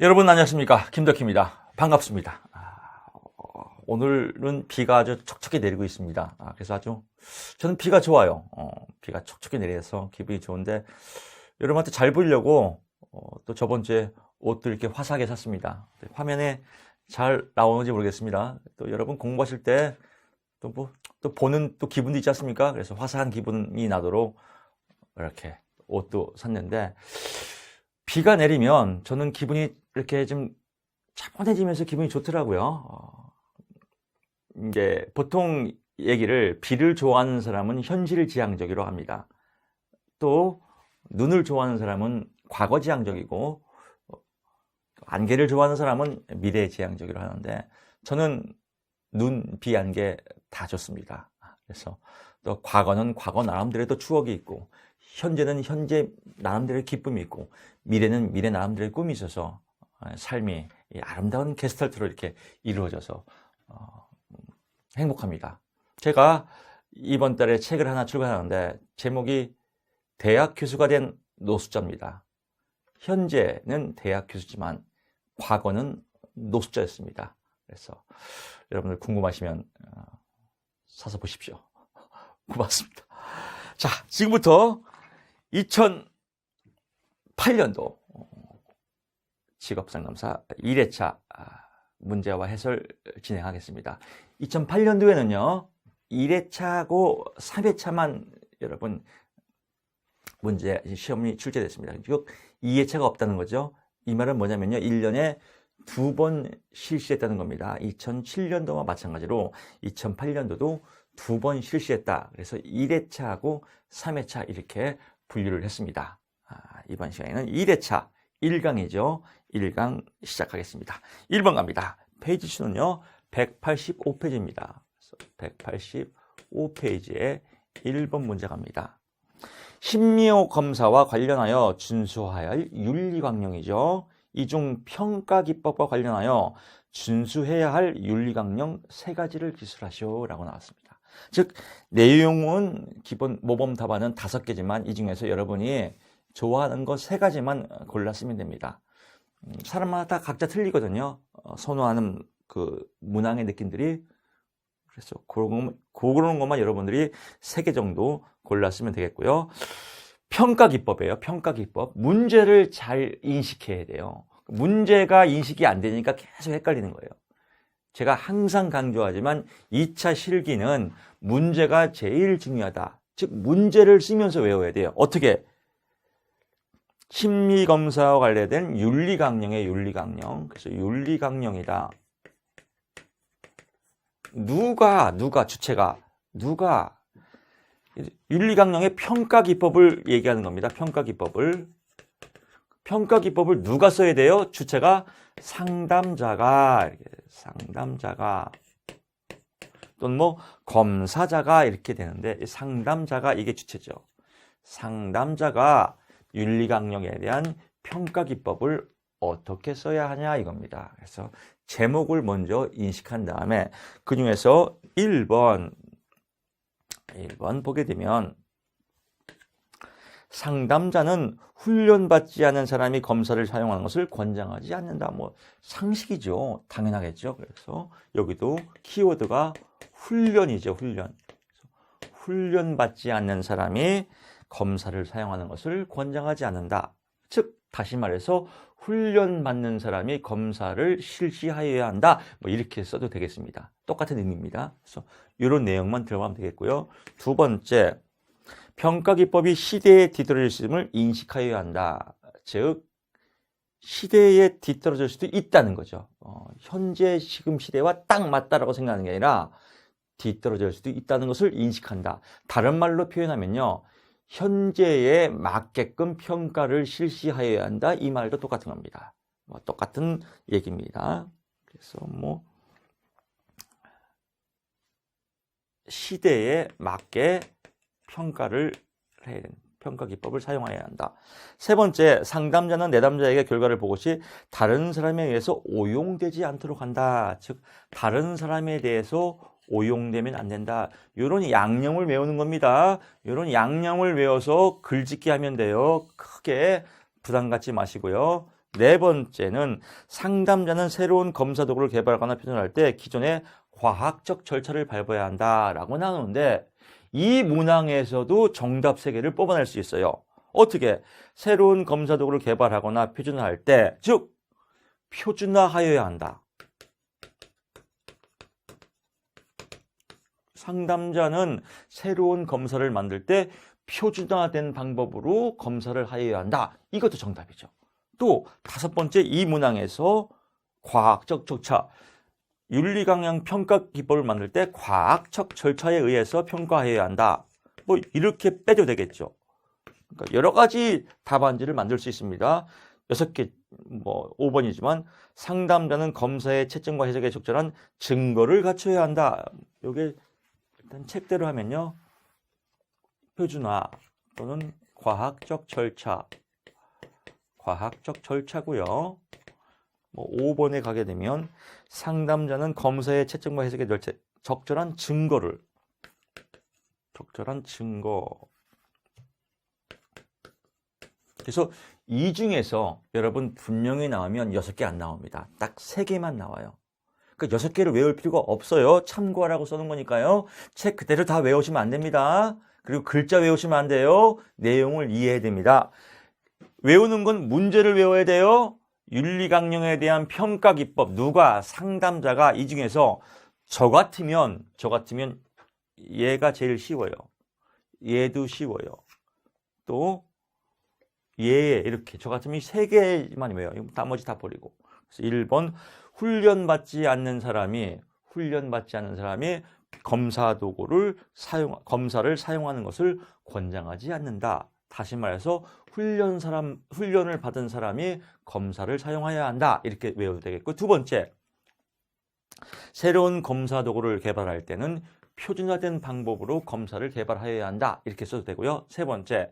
여러분 안녕하십니까, 김덕희입니다. 반갑습니다. 오늘은 비가 아주 촉촉히 내리고 있습니다. 그래서 저는 비가 좋아요. 비가 촉촉히 내려서 기분이 좋은데, 여러분한테 잘 보이려고 또 저번 주에 옷도 이렇게 화사하게 샀습니다. 화면에 잘 나오는지 모르겠습니다. 또 여러분 공부하실 때 또 보는 또 기분도 있지 않습니까? 그래서 화사한 기분이 나도록 이렇게 옷도 샀는데, 비가 내리면 저는 기분이 이렇게 좀 차분해지면서 기분이 좋더라고요. 이제 보통 얘기를, 비를 좋아하는 사람은 현실지향적이라고 합니다. 또 눈을 좋아하는 사람은 과거지향적이고, 안개를 좋아하는 사람은 미래지향적이라고 하는데, 저는 눈, 비, 안개 다 좋습니다. 그래서 또 과거는 과거 나름대로의 또 추억이 있고, 현재는 현재 나름대로의 기쁨이 있고, 미래는 미래 나름대로의 꿈이 있어서 삶이 아름다운 게스탈트로 이렇게 이루어져서 행복합니다. 제가 이번 달에 책을 하나 출간하는데, 제목이 대학 교수가 된 노숙자입니다. 현재는 대학 교수지만 과거는 노숙자였습니다. 그래서 여러분들 궁금하시면 사서 보십시오. 고맙습니다. 자, 지금부터 2008년도 직업상담사 1회차 문제와 해설 진행하겠습니다. 2008년도에는요, 1회차고 3회차만 여러분 문제 시험이 출제됐습니다. 즉 2회차가 없다는 거죠. 이 말은 뭐냐면요, 1년에 2번 실시했다는 겁니다. 2007년도와 마찬가지로 2008년도도 2번 실시했다. 그래서 1회차하고 3회차 이렇게 분류를 했습니다. 이번 시간에는 1회차 1강이죠. 1강 시작하겠습니다. 1번 갑니다. 페이지 수는요, 185페이지입니다. 185페이지에 1번 문제 갑니다. 심리호 검사와 관련하여 준수해야 할 윤리강령이죠. 이중 평가기법과 관련하여 준수해야 할 윤리강령 3가지를 기술하시오 라고 나왔습니다. 즉, 내용은 기본 모범 답안은 5개지만 이 중에서 여러분이 좋아하는 거 3가지만 골랐으면 됩니다. 사람마다 각자 틀리거든요. 선호하는 그 문항의 느낌들이. 그래서 그런 것만 여러분들이 3개 정도 골랐으면 되겠고요. 평가기법이에요. 평가기법. 문제를 잘 인식해야 돼요. 문제가 인식이 안 되니까 계속 헷갈리는 거예요. 제가 항상 강조하지만 2차 실기는 문제가 제일 중요하다. 즉, 문제를 쓰면서 외워야 돼요. 어떻게? 심리검사와 관련된 윤리강령의 윤리강령. 그래서 윤리강령이다. 누가 주체가 윤리강령의 평가기법을 얘기하는 겁니다. 평가기법을 누가 써야 돼요? 주체가 상담자가 또는 검사자가 이렇게 되는데, 상담자가 이게 주체죠. 상담자가 윤리강령에 대한 평가기법을 어떻게 써야 하냐 이겁니다. 그래서 제목을 먼저 인식한 다음에 그 중에서 1번 보게 되면, 상담자는 훈련받지 않은 사람이 검사를 사용하는 것을 권장하지 않는다. 상식이죠. 당연하겠죠. 그래서 여기도 키워드가 훈련이죠. 훈련받지 않는 사람이 검사를 사용하는 것을 권장하지 않는다. 즉, 다시 말해서 훈련받는 사람이 검사를 실시하여야 한다. 이렇게 써도 되겠습니다. 똑같은 의미입니다. 그래서 이런 내용만 들어가면 되겠고요. 2번째, 평가기법이 시대에 뒤떨어졌음을 인식하여야 한다. 즉, 시대에 뒤떨어질 수도 있다는 거죠. 현재 지금 시대와 딱 맞다라고 생각하는 게 아니라 뒤떨어질 수도 있다는 것을 인식한다. 다른 말로 표현하면요, 현재에 맞게끔 평가를 실시하여야 한다. 이 말도 똑같은 겁니다. 똑같은 얘기입니다. 그래서 시대에 맞게 평가를 해야 된다. 평가기법을 사용해야 한다. 3번째, 상담자는 내담자에게 결과를 보고시 다른 사람에 의해서 오용되지 않도록 한다. 즉, 다른 사람에 대해서 오용되면 안 된다. 이런 양념을 외우는 겁니다. 이런 양념을 외워서 글짓기 하면 돼요. 크게 부담 갖지 마시고요. 네 번째는 상담자는 새로운 검사 도구를 개발하거나 표준할 때 기존의 과학적 절차를 밟아야 한다라고 나오는데 이 문항에서도 정답 3개를 뽑아낼 수 있어요. 어떻게? 새로운 검사 도구를 개발하거나 표준화할 때, 즉 표준화하여야 한다. 상담자는 새로운 검사를 만들 때 표준화된 방법으로 검사를 하여야 한다. 이것도 정답이죠. 또 5번째, 이 문항에서 과학적 절차, 윤리강양 평가 기법을 만들 때 과학적 절차에 의해서 평가해야 한다. 뭐 이렇게 빼도 되겠죠. 그러니까 여러 가지 답안지를 만들 수 있습니다. 6개, 5번이지만 상담자는 검사의 채점과 해석에 적절한 증거를 갖춰야 한다. 이게 일단 책대로 하면요. 표준화 또는 과학적 절차고요. 5번에 가게 되면 상담자는 검사의 채점과 해석에 적절한 증거. 그래서 이 중에서 여러분 분명히 나오면 6개 안 나옵니다. 딱 3개만 나와요. 그러니까 6개를 외울 필요가 없어요. 참고하라고 써놓은 거니까요. 책 그대로 다 외우시면 안 됩니다. 그리고 글자 외우시면 안 돼요. 내용을 이해해야 됩니다. 외우는 건 문제를 외워야 돼요. 윤리강령에 대한 평가 기법, 누가? 상담자가. 이 중에서 저 같으면 얘가 제일 쉬워요. 얘도 쉬워요. 또 얘, 이렇게 저 같으면 3개만 외워요. 나머지 다 버리고. 그래서 1번, 훈련받지 않는 사람이 검사를 사용하는 것을 권장하지 않는다. 다시 말해서 훈련을 받은 사람이 검사를 사용해야 한다. 이렇게 외워도 되겠고, 2번째, 새로운 검사 도구를 개발할 때는 표준화된 방법으로 검사를 개발하여야 한다. 이렇게 써도 되고요. 3번째,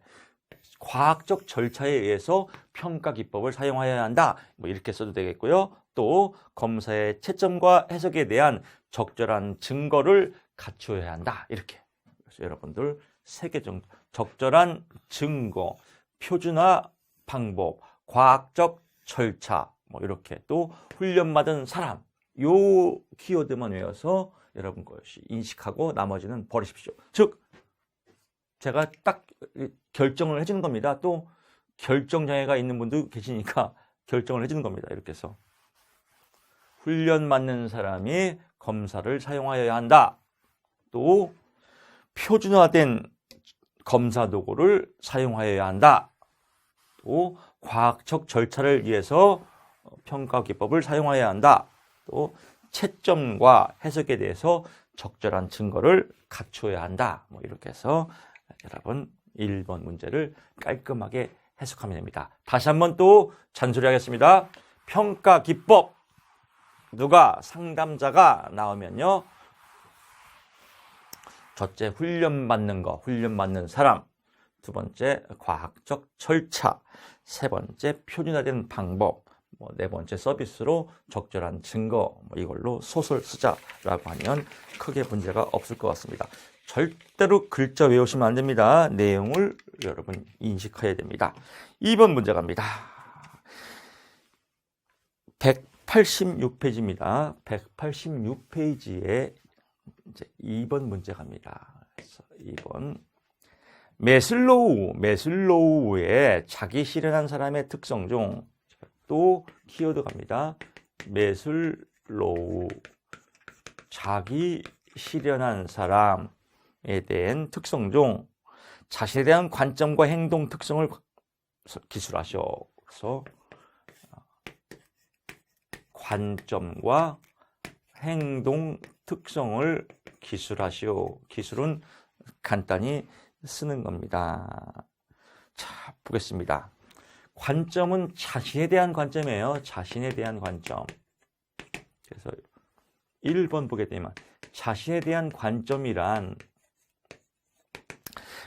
과학적 절차에 의해서 평가 기법을 사용하여야 한다. 이렇게 써도 되겠고요. 또 검사의 채점과 해석에 대한 적절한 증거를 갖춰야 한다. 이렇게. 그래서 여러분들 3개 정도. 적절한 증거, 표준화 방법, 과학적 절차, 이렇게. 또 훈련받은 사람. 요 키워드만 외워서 여러분 것이 인식하고 나머지는 버리십시오. 즉 제가 딱 결정을 해주는 겁니다. 또 결정장애가 있는 분도 계시니까 결정을 해주는 겁니다. 이렇게 해서 훈련 받는 사람이 검사를 사용하여야 한다. 또 표준화된 검사 도구를 사용하여야 한다. 또 과학적 절차를 위해서 평가 기법을 사용하여야 한다. 또 채점과 해석에 대해서 적절한 증거를 갖추어야 한다. 이렇게 해서 여러분 1번 문제를 깔끔하게 해석하면 됩니다. 다시 한번 또 잔소리하겠습니다. 평가 기법, 누가? 상담자가 나오면요. 첫째, 훈련받는 사람. 2번째, 과학적 절차. 3번째, 표준화된 방법. 4번째, 서비스로 적절한 증거. 이걸로 소설 쓰자라고 하면 크게 문제가 없을 것 같습니다. 절대로 글자 외우시면 안 됩니다. 내용을 여러분 인식해야 됩니다. 2번 문제 갑니다. 186페이지입니다. 186페이지에 이제 2번 문제 갑니다. 그래서 2번. 매슬로우의 자기 실현한 사람의 특성 중 또 키워드 갑니다. 매슬로우, 자기 실현한 사람에 대한 특성 중 자신에 대한 관점과 행동 특성을 기술하시오. 그래서 관점과 행동 특성을 기술하시오. 기술은 간단히 쓰는 겁니다. 자, 보겠습니다. 관점은 자신에 대한 관점이에요. 자신에 대한 관점. 그래서 1번 보게 되면 자신에 대한 관점이란,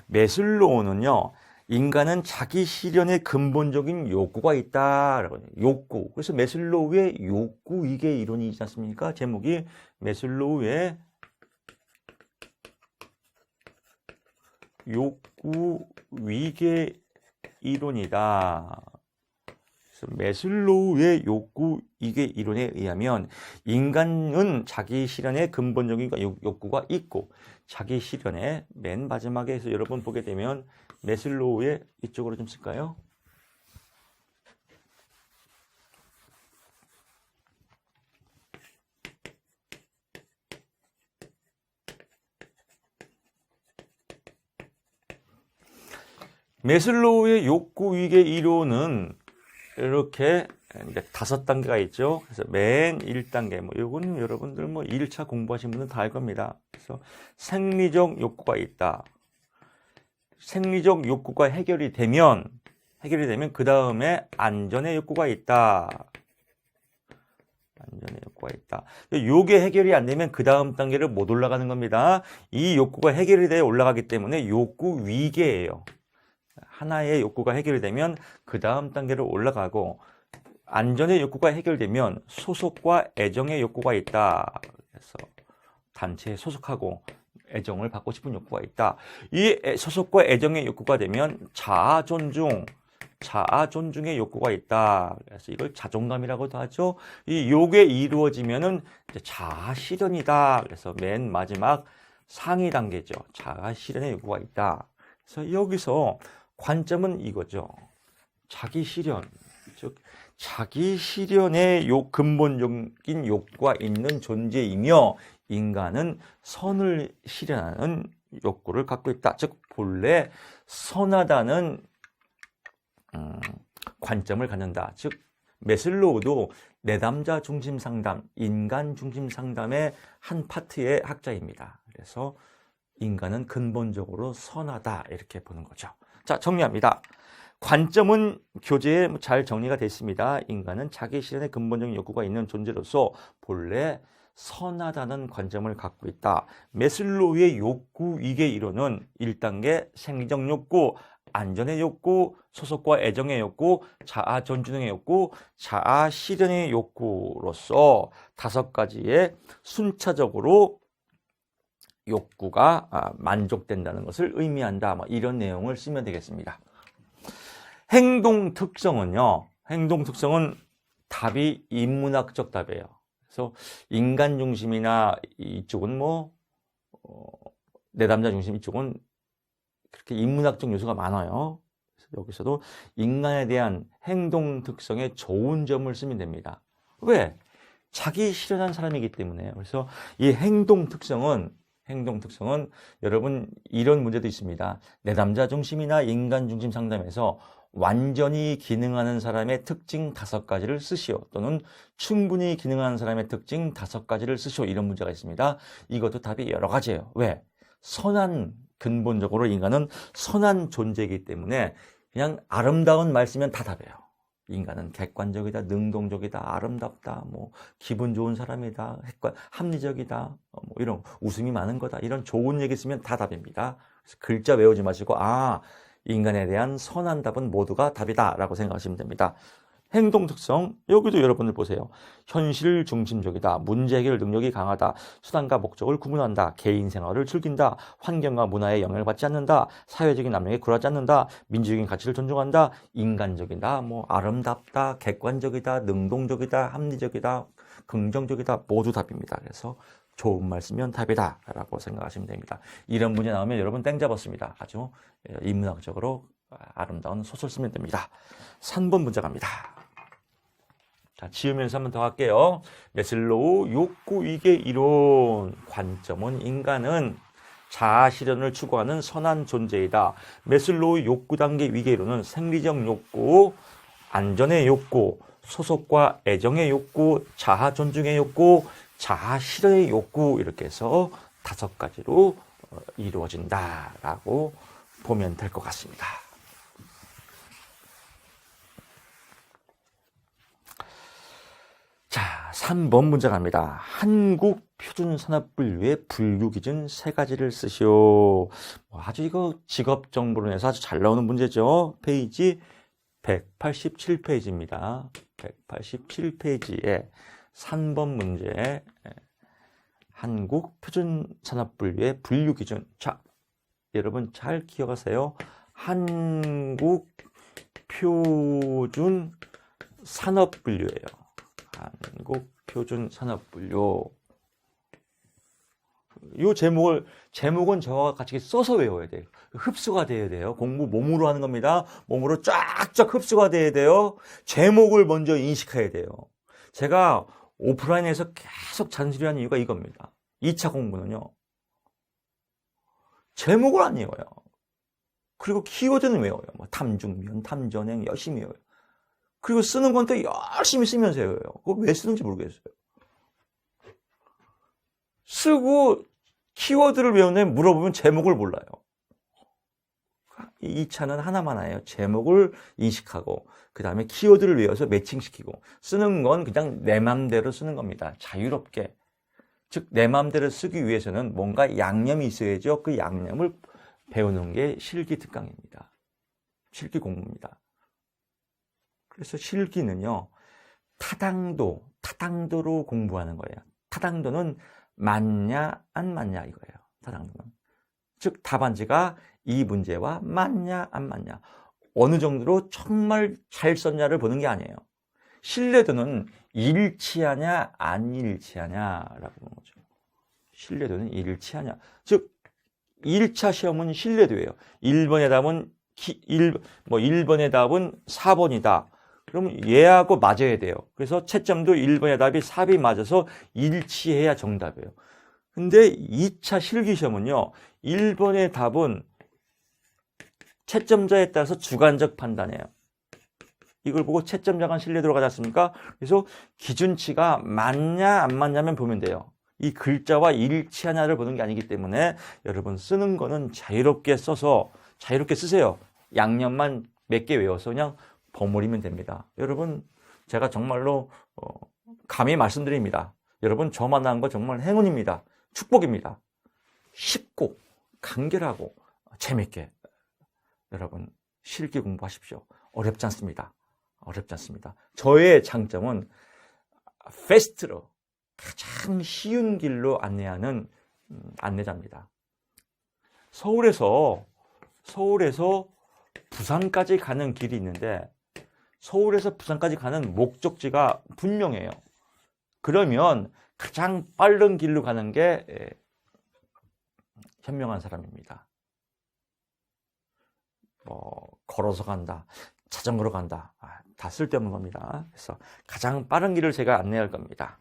매슬로우는요, 인간은 자기 실현의 근본적인 욕구가 있다라고 해요. 욕구. 그래서 매슬로우의 욕구 위계 이론이 있지 않습니까? 제목이 매슬로우의 욕구 위계 이론이다. 그래서 매슬로우의 욕구 이계 이론에 의하면 인간은 자기 실현의 근본적인 욕구가 있고 자기 실현의 맨 마지막에서 여러분 보게 되면 매슬로우의 이쪽으로 좀 쓸까요? 매슬로우의 욕구 위계 이론은 이렇게 이제 5단계가 있죠. 그래서 맨 1단계, 요거는 여러분들 1차 공부하신 분은 다 알 겁니다. 그래서 생리적 욕구가 있다. 생리적 욕구가 해결이 되면 그 다음에 안전의 욕구가 있다. 안전의 욕구가 있다. 요게 해결이 안 되면 그 다음 단계를 못 올라가는 겁니다. 이 욕구가 해결이 되어 올라가기 때문에 욕구 위계예요. 하나의 욕구가 해결이 되면 그 다음 단계로 올라가고 안전의 욕구가 해결되면 소속과 애정의 욕구가 있다. 그래서 단체에 소속하고 애정을 받고 싶은 욕구가 있다. 이 소속과 애정의 욕구가 되면 자아 존중의 욕구가 있다. 그래서 이걸 자존감이라고도 하죠. 요게 이루어지면은 이제 자아 실현이다. 그래서 맨 마지막 상위 단계죠. 자아 실현의 욕구가 있다. 그래서 여기서 관점은 이거죠. 자기 실현, 즉 자기 실현의 근본적인 욕구가 있는 존재이며 인간은 선을 실현하는 욕구를 갖고 있다. 즉 본래 선하다는 관점을 갖는다. 즉 매슬로우도 내담자 중심 상담, 인간 중심 상담의 한 파트의 학자입니다. 그래서 인간은 근본적으로 선하다 이렇게 보는 거죠. 자, 정리합니다. 관점은 교재에 잘 정리가 됐습니다. 인간은 자기 실현의 근본적인 욕구가 있는 존재로서 본래 선하다는 관점을 갖고 있다. 매슬로우의 욕구 위계 이론은 1단계 생리적 욕구, 안전의 욕구, 소속과 애정의 욕구, 자아 존중의 욕구, 자아 실현의 욕구로서 5가지의 순차적으로 욕구가 만족된다는 것을 의미한다. 이런 내용을 쓰면 되겠습니다. 행동 특성은요. 행동 특성은 답이 인문학적 답이에요. 그래서 인간 중심이나 이쪽은 내담자 중심 이쪽은 그렇게 인문학적 요소가 많아요. 그래서 여기서도 인간에 대한 행동 특성의 좋은 점을 쓰면 됩니다. 왜? 자기 실현한 사람이기 때문에. 그래서 이 행동 특성은 여러분 이런 문제도 있습니다. 내담자 중심이나 인간 중심 상담에서 완전히 기능하는 사람의 특징 5가지를 쓰시오. 또는 충분히 기능하는 사람의 특징 5가지를 쓰시오. 이런 문제가 있습니다. 이것도 답이 여러 가지예요. 왜? 근본적으로 인간은 선한 존재이기 때문에 그냥 아름다운 말 쓰면 다 답이에요. 인간은 객관적이다, 능동적이다, 아름답다, 기분 좋은 사람이다, 합리적이다, 이런 웃음이 많은 거다, 이런 좋은 얘기 쓰면 다 답입니다. 그래서 글자 외우지 마시고 인간에 대한 선한 답은 모두가 답이다 라고 생각하시면 됩니다. 행동 특성, 여기도 여러분들 보세요. 현실 중심적이다, 문제 해결 능력이 강하다, 수단과 목적을 구분한다, 개인 생활을 즐긴다, 환경과 문화에 영향을 받지 않는다, 사회적인 압력에 굴하지 않는다, 민주적인 가치를 존중한다, 인간적이다, 아름답다, 객관적이다, 능동적이다, 합리적이다, 긍정적이다, 모두 답입니다. 그래서 좋은 말 쓰면 답이다 라고 생각하시면 됩니다. 이런 문제 나오면 여러분 땡 잡았습니다. 아주 인문학적으로 아름다운 소설 쓰면 됩니다. 3번 문제 갑니다. 자, 지으면서 한번 더 할게요. 매슬로우 욕구 위계 이론. 관점은 인간은 자아 실현을 추구하는 선한 존재이다. 매슬로우 욕구 단계 위계 이론은 생리적 욕구, 안전의 욕구, 소속과 애정의 욕구, 자아 존중의 욕구, 자아 실현의 욕구 이렇게 해서 5가지로 이루어진다라고 보면 될 것 같습니다. 자, 3번 문제 갑니다. 한국 표준산업분류의 분류기준 3가지를 쓰시오. 아주 이거 직업정보론에서 아주 잘 나오는 문제죠. 페이지 187페이지입니다. 187페이지에 3번 문제 한국 표준산업분류의 분류기준. 자, 여러분 잘 기억하세요. 한국 표준 산업분류예요. 한국표준산업분류. 이 제목은 저와 같이 써서 외워야 돼요. 흡수가 돼야 돼요. 공부 몸으로 하는 겁니다. 몸으로 쫙쫙 흡수가 돼야 돼요. 제목을 먼저 인식해야 돼요. 제가 오프라인에서 계속 잔소리하는 이유가 이겁니다. 2차 공부는요. 제목을 안 외워요. 그리고 키워드는 외워요. 뭐 탐중면, 탐전행 열심히 외워요. 그리고 쓰는 건 또 열심히 쓰면서 외워요. 그거 왜 쓰는지 모르겠어요. 쓰고 키워드를 외우는데 물어보면 제목을 몰라요. 2차는 하나만 해요. 제목을 인식하고 그 다음에 키워드를 외워서 매칭시키고 쓰는 건 그냥 내 맘대로 쓰는 겁니다. 자유롭게. 즉 내 맘대로 쓰기 위해서는 뭔가 양념이 있어야죠. 그 양념을 배우는 게 실기 특강입니다. 실기 공부입니다. 그래서 실기는요. 타당도로 공부하는 거예요. 타당도는 맞냐 안 맞냐 이거예요. 타당도는. 즉 답안지가 이 문제와 맞냐 안 맞냐 어느 정도로 정말 잘 썼냐를 보는 게 아니에요. 신뢰도는 일치하냐 안 일치하냐라고 보는 거죠. 신뢰도는 일치하냐. 즉 1차 시험은 신뢰도예요. 1번의 답은 1번의 답은 4번이다. 그러면 얘하고 맞아야 돼요. 그래서 채점도 1번의 답이 4이 맞아서 일치해야 정답이에요. 근데 2차 실기시험은요. 1번의 답은 채점자에 따라서 주관적 판단이에요. 이걸 보고 채점자가 신뢰도로 가지 않습니까? 그래서 기준치가 맞냐 안 맞냐면 보면 돼요. 이 글자와 일치하냐를 보는 게 아니기 때문에 여러분 쓰는 거는 자유롭게 써서 자유롭게 쓰세요. 양념만 몇 개 외워서 그냥 버무리면 됩니다. 여러분 제가 정말로 감히 말씀드립니다. 여러분 저 만난 거 정말 행운입니다. 축복입니다. 쉽고 간결하고 재밌게 여러분 실기 공부하십시오. 어렵지 않습니다. 어렵지 않습니다. 저의 장점은 패스트로 가장 쉬운 길로 안내하는 안내자입니다. 서울에서 부산까지 가는 길이 있는데 서울에서 부산까지 가는 목적지가 분명해요. 그러면 가장 빠른 길로 가는 게 현명한 사람입니다. 걸어서 간다, 자전거로 간다, 다 쓸데없는 겁니다. 그래서 가장 빠른 길을 제가 안내할 겁니다.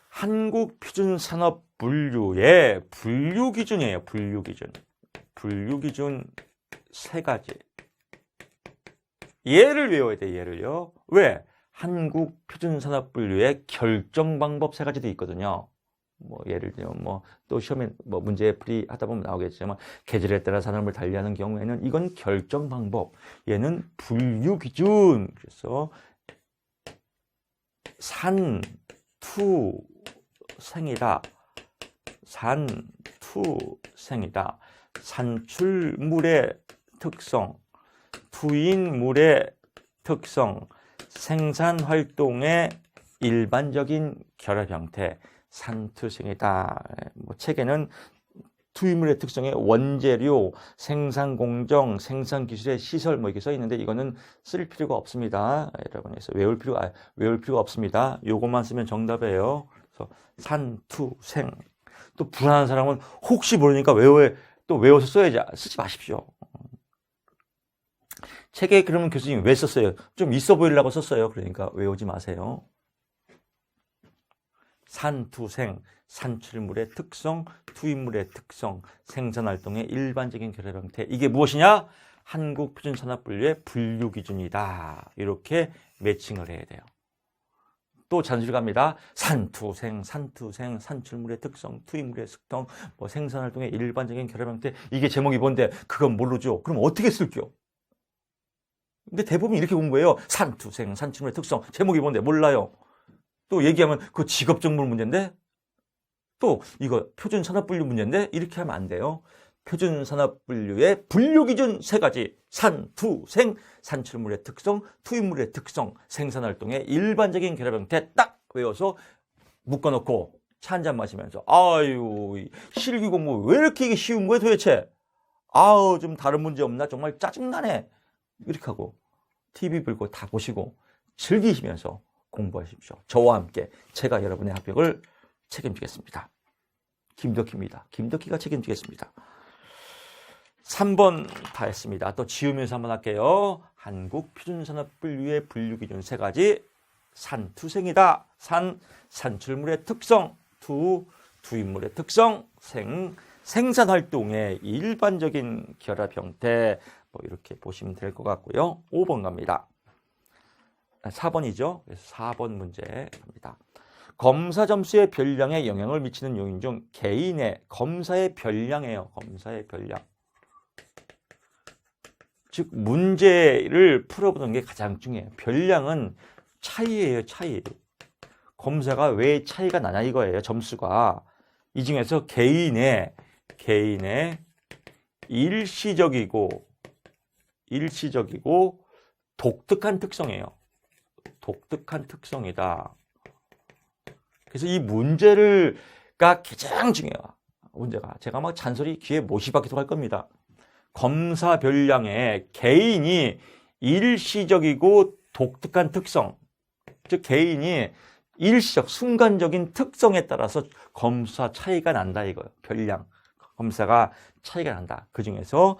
한국표준산업분류의 분류기준이에요. 분류기준 3가지. 얘를 외워야 돼, 얘를요. 왜? 한국표준산업분류의 결정방법 3가지도 있거든요. 예를 들면 또 시험에 문제 풀이 하다 보면 나오겠지만 계절에 따라 산업을 달리하는 경우에는 이건 결정방법. 얘는 분류기준. 그래서 산투생이다. 산출물의 특성, 투인물의 특성, 생산활동의 일반적인 결합 형태, 산투생이다. 책에는 투인물의 특성의 원재료, 생산공정, 생산기술의 시설 이렇게 써 있는데 이거는 쓸 필요가 없습니다. 여러분, 그래서 외울 필요가 없습니다. 요것만 쓰면 정답이에요. 그래서 산투생. 또 불안한 사람은 혹시 모르니까 외워서 써야지. 쓰지 마십시오. 책에 그러면 교수님 왜 썼어요? 좀 있어 보이려고 썼어요. 그러니까 외우지 마세요. 산투생, 산출물의 특성, 투입물의 특성, 생산활동의 일반적인 결합 형태. 이게 무엇이냐? 한국표준산업분류의 분류기준이다. 이렇게 매칭을 해야 돼요. 또 잔소리 갑니다. 산투생, 산출물의 특성, 투입물의 특성, 생산활동의 일반적인 결합 형태. 이게 제목이 뭔데? 그건 모르죠. 그럼 어떻게 쓸게요? 근데 대부분 이렇게 공부해요. 산투생, 산출물의 특성. 제목이 뭔데? 몰라요. 또 얘기하면 그 직업정보 문제인데? 또 이거 표준산업분류 문제인데? 이렇게 하면 안 돼요. 표준산업분류의 분류기준 3가지. 산투생, 산출물의 특성, 투입물의 특성, 생산활동의 일반적인 결합 형태 딱 외워서 묶어놓고 차 한잔 마시면서 아유 실기 공부 왜 이렇게 이게 쉬운 거야 도대체? 아우 좀 다른 문제 없나? 정말 짜증나네. 이렇게 하고 TV 불고 다 보시고 즐기시면서 공부하십시오. 저와 함께 제가 여러분의 합격을 책임지겠습니다. 김덕희입니다. 김덕희가 책임지겠습니다. 3번 다 했습니다. 또 지우면서 한번 할게요. 한국표준산업분류의 분류기준 3가지. 산, 투생이다. 산, 산출물의 특성. 투, 투입물의 특성. 생, 생산활동의 일반적인 결합 형태. 뭐 이렇게 보시면 될 것 같고요. 5번 갑니다. 4번이죠. 그래서 4번 문제 갑니다. 검사 점수의 별량에 영향을 미치는 요인 중 개인의 검사의 별량이에요. 검사의 별량. 즉 문제를 풀어보는 게 가장 중요해요. 별량은 차이예요. 차이. 검사가 왜 차이가 나냐 이거예요. 점수가. 이 중에서 개인의 일시적이고 독특한 특성이에요. 독특한 특성이다. 그래서 이 문제가 가장 중요해요. 문제가. 제가 막 잔소리 귀에 못이 박히도록 할 겁니다. 검사 별량에 개인이 일시적이고 독특한 특성. 즉 개인이 일시적, 순간적인 특성에 따라서 검사 차이가 난다 이거예요. 별량. 검사가 차이가 난다. 그 중에서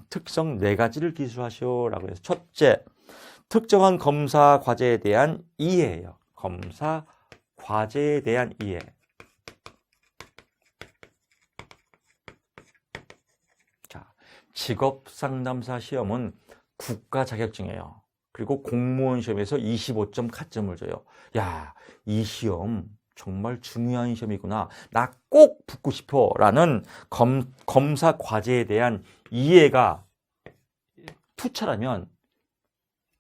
특성 4가지를 기술하시오라고 해서 첫째, 특정한 검사 과제에 대한 이해예요. 검사 과제에 대한 이해. 자, 직업상담사 시험은 국가 자격증이에요. 그리고 공무원 시험에서 25점 가점을 줘요. 야, 이 시험 정말 중요한 시험이구나. 나 꼭 붙고 싶어. 라는 검사 과제에 대한 이해가 투철하면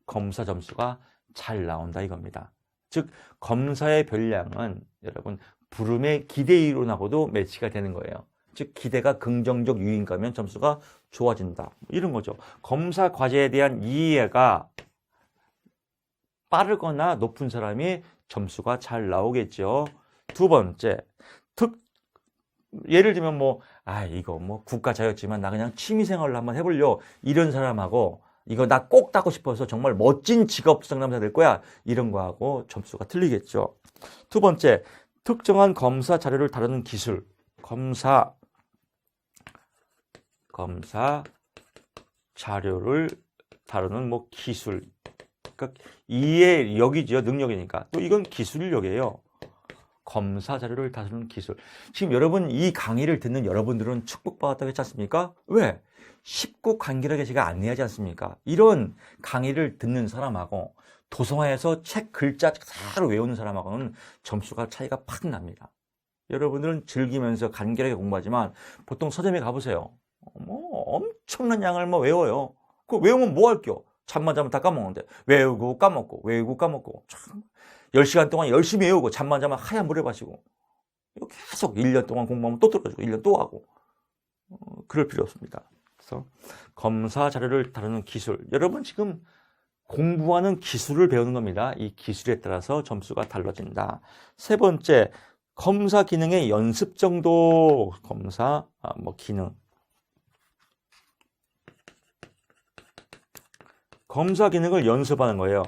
검사 점수가 잘 나온다 이겁니다. 즉 검사의 별량은 여러분 부름의 기대 이론하고도 매치가 되는 거예요. 즉 기대가 긍정적 유인가면 점수가 좋아진다. 이런 거죠. 검사 과제에 대한 이해가 빠르거나 높은 사람이 점수가 잘 나오겠죠. 2번째, 예를 들면 이거 국가 자격지만 나 그냥 취미생활로 한번 해보려 이런 사람하고 이거 나 꼭 따고 싶어서 정말 멋진 직업 상담사 될 거야 이런 거하고 점수가 틀리겠죠. 2번째, 특정한 검사 자료를 다루는 기술. 검사 자료를 다루는 기술. 그러니까 이해력이죠. 능력이니까. 또 이건 기술력이에요. 검사 자료를 다루는 기술. 지금 여러분 이 강의를 듣는 여러분들은 축복받았다고 했지 않습니까? 왜? 쉽고 간결하게 제가 안내하지 않습니까? 이런 강의를 듣는 사람하고 도서관에서 책 글자 잘 외우는 사람하고는 점수가 차이가 팍 납니다. 여러분들은 즐기면서 간결하게 공부하지만 보통 서점에 가보세요. 엄청난 양을 외워요. 그거 외우면 뭐 할게요? 잠만 자면 다 까먹는데 외우고 까먹고 참 10시간 동안 열심히 외우고 잠만 자면 하얀 물에 마시고 계속 1년 동안 공부하면 또 떨어지고 1년 또 하고 그럴 필요 없습니다. 그래서 검사 자료를 다루는 기술. 여러분 지금 공부하는 기술을 배우는 겁니다. 이 기술에 따라서 점수가 달라진다. 3번째, 검사 기능의 연습 정도. 검사 기능. 검사 기능을 연습하는 거예요.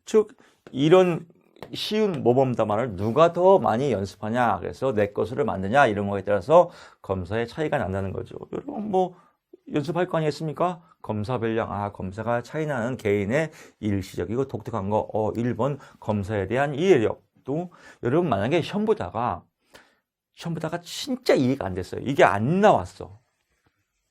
즉 이런 쉬운 모범답안을 누가 더 많이 연습하냐, 그래서 내 것으로 만드냐 이런 거에 따라서 검사의 차이가 난다는 거죠. 여러분 연습할 거 아니겠습니까? 검사 별량, 검사가 차이 나는 개인의 일시적이고 독특한 거. 1번 검사에 대한 이해력. 또 여러분 만약에 시험 보다가 진짜 이해가 안 됐어요. 이게 안 나왔어.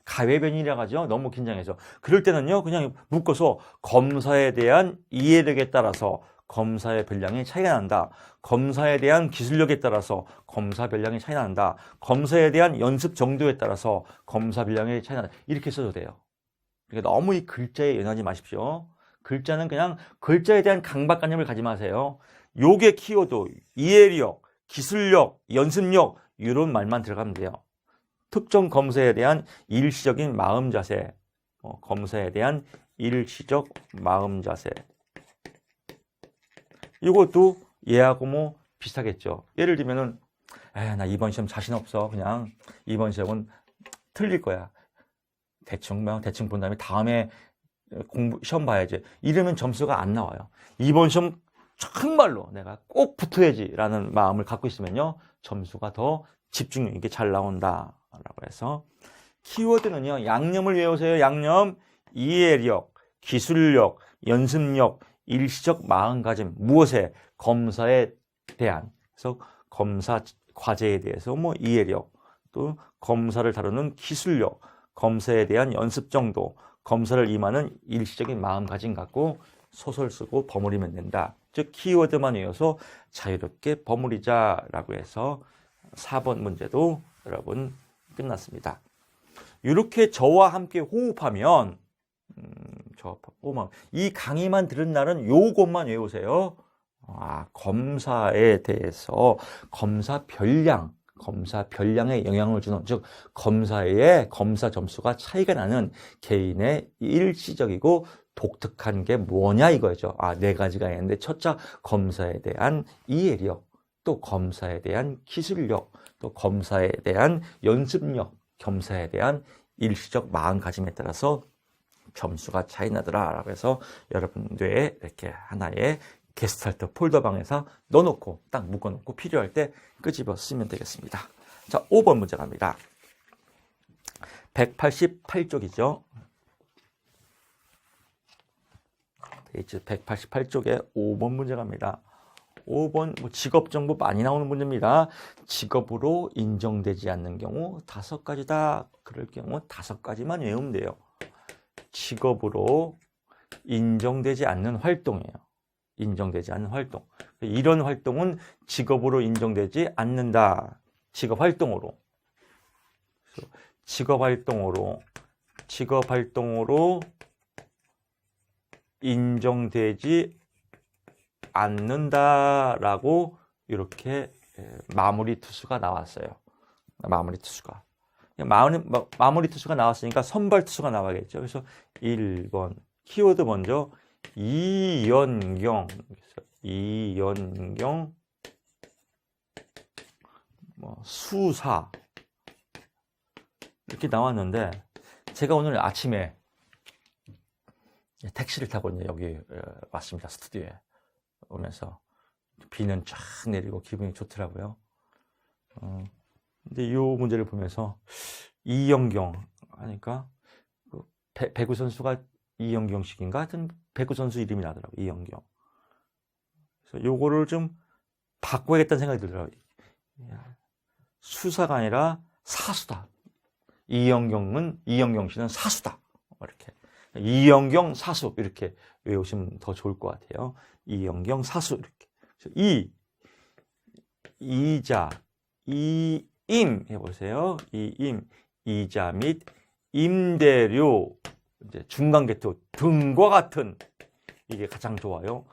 가외변이라고 하죠. 너무 긴장해서. 그럴 때는요, 그냥 묶어서 검사에 대한 이해력에 따라서 검사의 별량이 차이가 난다. 검사에 대한 기술력에 따라서 검사 별량이 차이 난다. 검사에 대한 연습 정도에 따라서 검사 별량이 차이 난다. 이렇게 써도 돼요. 그러니까 너무 이 글자에 연연하지 마십시오. 글자는 그냥 글자에 대한 강박관념을 가지 마세요. 요게 키워드, 이해력, 기술력, 연습력 이런 말만 들어가면 돼요. 특정 검사에 대한 일시적인 마음 자세. 검사에 대한 일시적 마음 자세. 이것도 얘하고 비슷하겠죠. 예를 들면은 나 이번 시험 자신 없어. 그냥 이번 시험은 틀릴 거야. 대충 본 다음에 다음에 시험 봐야지. 이러면 점수가 안 나와요. 이번 시험 정말로 내가 꼭 붙어야지라는 마음을 갖고 있으면요, 점수가 더 집중력 있게 잘 나온다라고 해서 키워드는요, 양념을 외우세요. 양념, 이해력, 기술력, 연습력, 일시적 마음가짐, 무엇에? 검사에 대한. 그래서 검사 과제에 대해서 뭐 이해력, 또 검사를 다루는 기술력, 검사에 대한 연습 정도, 검사를 임하는 일시적인 마음가짐 갖고 소설 쓰고 버무리면 된다. 즉 키워드만 외워서 자유롭게 버무리자라고 해서 4번 문제도 여러분 끝났습니다. 이렇게 저와 함께 호흡하면 이 강의만 들은 날은 요것만 외우세요. 검사에 대해서 검사 별량에 영향을 주는, 즉 검사의 검사 점수가 차이가 나는 개인의 일시적이고 독특한 게 뭐냐 이거죠. 네 가지가 있는데 첫째, 검사에 대한 이해력, 또 검사에 대한 기술력, 또 검사에 대한 연습력, 검사에 대한 일시적 마음가짐에 따라서 점수가 차이 나더라라고 해서 여러분들의 이렇게 하나의 게스탈트 폴더방에서 넣어놓고 딱 묶어놓고 필요할 때 끄집어 쓰면 되겠습니다. 자, 5번 문제 갑니다. 188쪽이죠. 페이지 188쪽에 5번 문제 갑니다. 5번 직업 정보 많이 나오는 문제입니다. 직업으로 인정되지 않는 경우 5가지다. 그럴 경우 5가지만 외우면 돼요. 직업으로 인정되지 않는 활동이에요. 인정되지 않는 활동. 이런 활동은 직업으로 인정되지 않는다. 직업 활동으로 인정되지 않는다라고 이렇게 마무리 투수가 나왔어요. 마무리 투수가 나왔으니까 선발 투수가 나와야겠죠. 그래서 1번 키워드 먼저 이연경 수사 이렇게 나왔는데, 제가 오늘 아침에 택시를 타고 이제 여기 왔습니다. 스튜디오에 오면서 비는 쫙 내리고 기분이 좋더라고요. 근데 이 문제를 보면서 이연경 하니까 배구 선수가 이연경식인가 하여튼 배구 선수 이름이 나더라고요. 이연경. 그래서 요거를 좀 바꿔야겠다는 생각이 들더라고요. 수사가 아니라 사수다. 이연경 씨는 사수다. 이렇게. 이연경 사수 이렇게 외우시면 더 좋을 것 같아요. 이연경 사수 이렇게. 이자, 이임 해보세요. 이자 및 임대료, 이제 중간계토 등과 같은, 이게 가장 좋아요.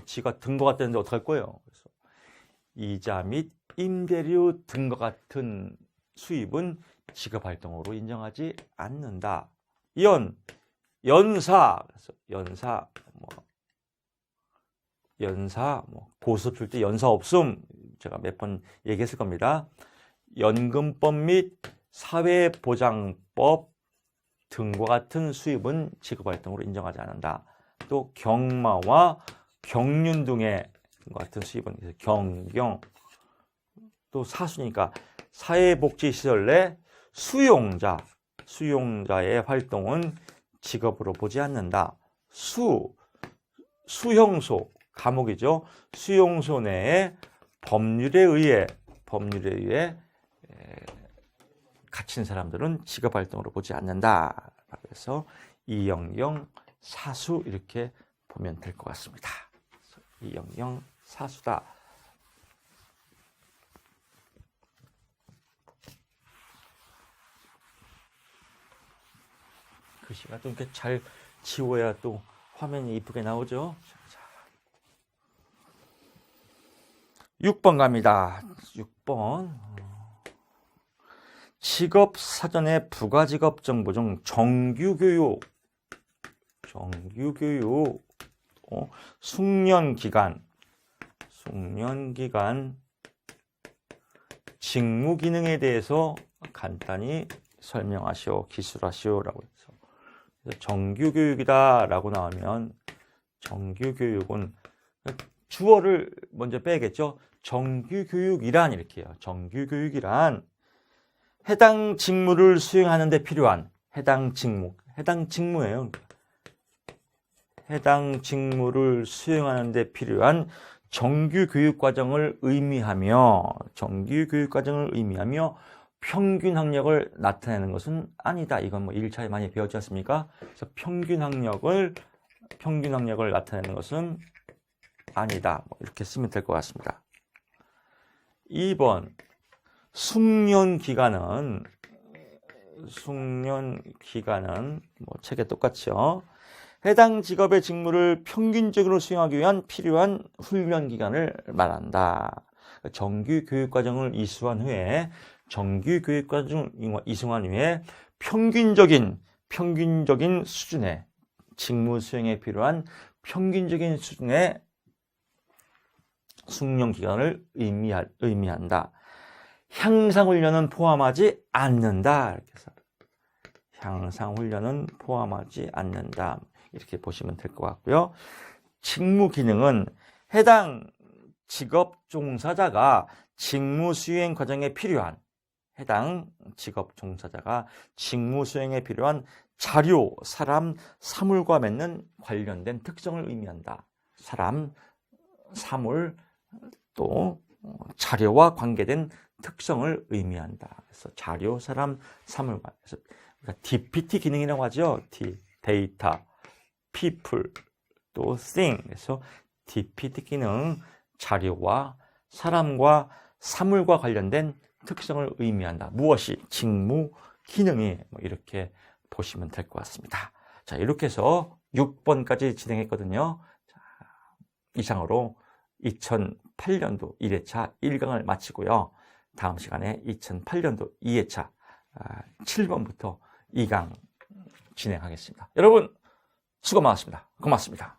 지가 등과 같다는데 어떡할 거예요? 그래서 이자 및 임대료 등과 같은 수입은 직업활동으로 인정하지 않는다. 연사, 그래서 연사, 고수업 줄 때 연사 없음, 제가 몇 번 얘기했을 겁니다. 연금법 및 사회보장법 등과 같은 수입은 직업활동으로 인정하지 않는다. 또 경마와 경륜 등의 같은 수입은 경경, 또 사수니까 사회복지시설 내 수용자의 활동은 직업으로 보지 않는다. 수용소, 감옥이죠. 수용소 내에 법률에 의해 갇힌 사람들은 직업활동으로 보지 않는다. 그래서 이연경 사수 이렇게 보면 될 것 같습니다. 이연경 사수다. 글씨가 또 이렇게 잘 지워야 또 화면이 이쁘게 나오죠. 6번 갑니다. 6번. 직업사전의 부가직업 정보 중 정규교육, 숙련기간, 직무기능에 대해서 간단히 설명하시오, 기술하시오라고 해서 정규교육이다라고 나오면 정규교육은 주어를 먼저 빼야겠죠. 정규교육이란 이렇게 해요. 정규교육이란 해당 직무를 수행하는 데 필요한 해당 직무예요. 해당 직무를 수행하는 데 필요한 정규교육 과정을 의미하며 평균 학력을 나타내는 것은 아니다. 이건 뭐 1차에 많이 배웠지 않습니까? 그래서 평균 학력을 나타내는 것은 아니다. 뭐 이렇게 쓰면 될 것 같습니다. 2번 숙련 기간은 뭐 책에 똑같죠. 해당 직업의 직무를 평균적으로 수행하기 위한 필요한 훈련 기간을 말한다. 정규 교육 과정을 이수한 후에 평균적인 수준의 직무 수행에 필요한 평균적인 수준의 숙련 기간을 의미한다. 향상 훈련은 포함하지 않는다. 이렇게 해서 향상 훈련은 포함하지 않는다. 이렇게 보시면 될 것 같고요. 직무 기능은 해당 직업 종사자가 직무 수행 과정에 필요한 자료, 사람, 사물과 맺는 관련된 특성을 의미한다. 사람, 사물, 또 자료와 관계된 특성을 의미한다. 그래서 자료, 사람, 사물과. 그래서 DPT 기능이라고 하죠. 데이터, people, 또 thing. 그래서 DPT 기능, 자료와 사람과 사물과 관련된 특성을 의미한다. 무엇이? 직무 기능이 뭐 이렇게 보시면 될 것 같습니다. 자, 이렇게 해서 6번까지 진행했거든요. 자, 이상으로 2008년도 1회차 1강을 마치고요. 다음 시간에 2008년도 2회차 7번부터 2강 진행하겠습니다. 여러분 수고 많았습니다. 고맙습니다.